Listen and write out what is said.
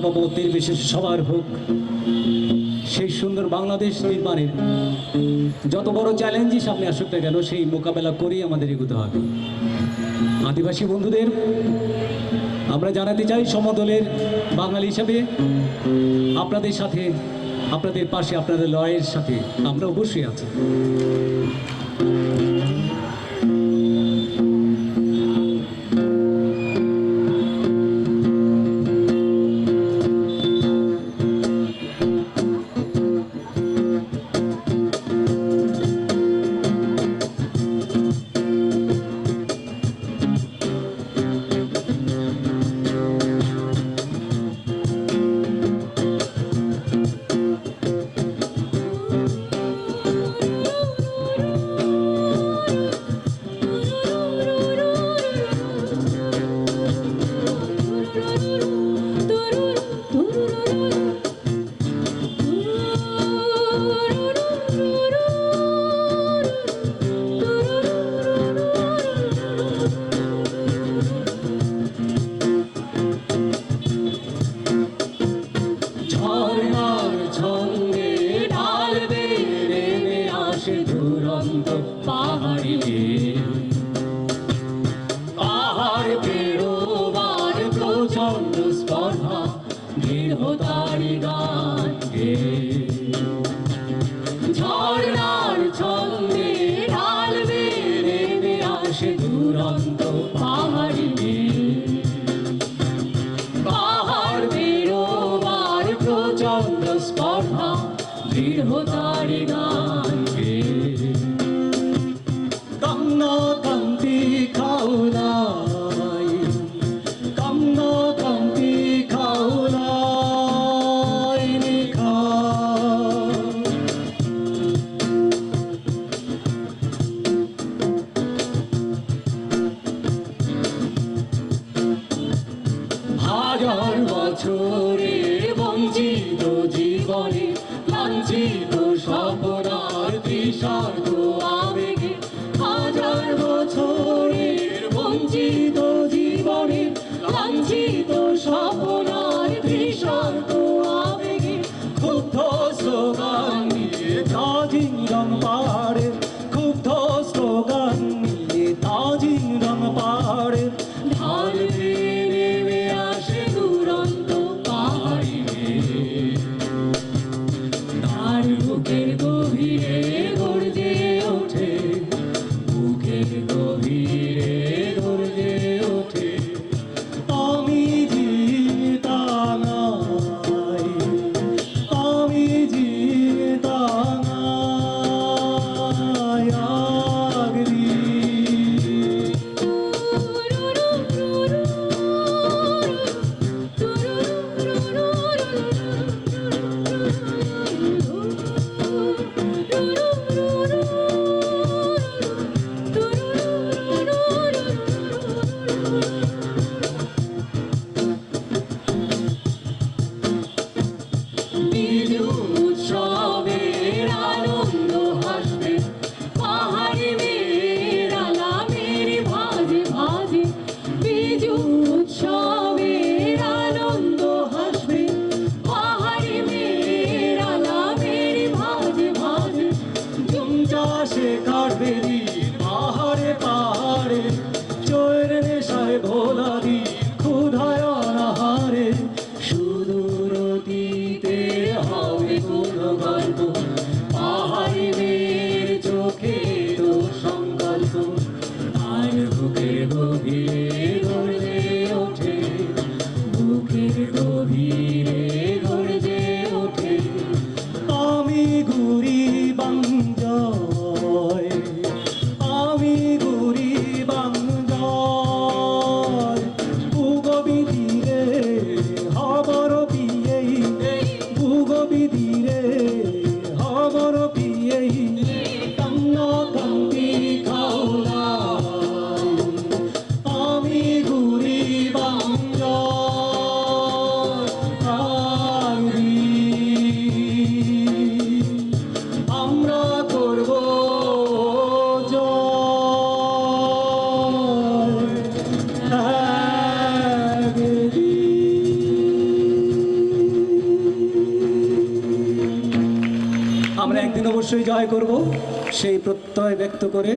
মমত নির্বিশেষ সবার হোক সেই সুন্দর বাংলাদেশ নির্মাণের যত বড় চ্যালেঞ্জই সামনে আসুক না কেন সেই মোকাবেলা করেই আমাদের এগোতে হবে। আদিবাসী বন্ধুদের আমরা জানাতে চাই সমদলের বাঙালি হিসাবে আপনাদের সাথে, আপনাদের পাশে, আপনাদের লড়াইয়ের সাথে আমরা অবশ্যই আছি। পাহাড় পেরোবার প্রচন্ড স্পর্ধা দৃঢ়তারি গান গে, ঝর্ণার ছন্দে ঢাল বেড়ে আসে দুরন্ত পাহাড়ি পাহাড় পেরোবার প্রচন্ড স্পর্ধা দৃঢ়তারি গান গে। কান্তি খাওলাই, কান্তি খাওলাই নিখা, হাজার বছরে বঞ্চিত জীবনে লাঞ্ছিত স্বপ্নার দিশার্থ আবেগে, হাজার বছরের বঞ্চিত জীবনে লাঞ্ছিত স্বপ্নার দিশার্থ আবেগে, ক্ষুব্ধ স্লোগান নিয়ে দার্জিলিং পাহাড়ে, ক্ষুব্ধ স্লোগান নিয়ে দার্জিলিং পাহাড়ে ঢাল বেড়ে আসে দুরন্ত পাহাড়ি তার বুকের গভীরে গর্জে ওঠে, বুকের গভীরে গর্জে ওঠে আমি জিতানাই, আমি জিতানাই আগলি। উৎসবের আনন্দ হাসবে পাহাড়ি মেয়ের আলামের ভাজে ভাজে, বিজু উৎসবের আনন্দ হাসবে পাহাড়ি মেয়ের আলামের ভাজে ভাজে, জুম চাষে কাটবে দিন পাহাড়ে পাহাড়ে, চোরের নেশায় ভোলা দিন ক্ষুধায় অনাহারে, সুদূর অতীতে হবে কোনো গল্প পাহাড়ি মেয়ের চোখে তো সংকল্প, আর বুকের গভীরে গর্জে ওঠে, বুকের গভীরে গর্জে ওঠে আমি ঘুরি বাঞ্জয়, আমি ঘুরি বাঞ্জয় একদিন অবশ্যই জয় করব সেই প্রত্যয় ব্যক্ত করে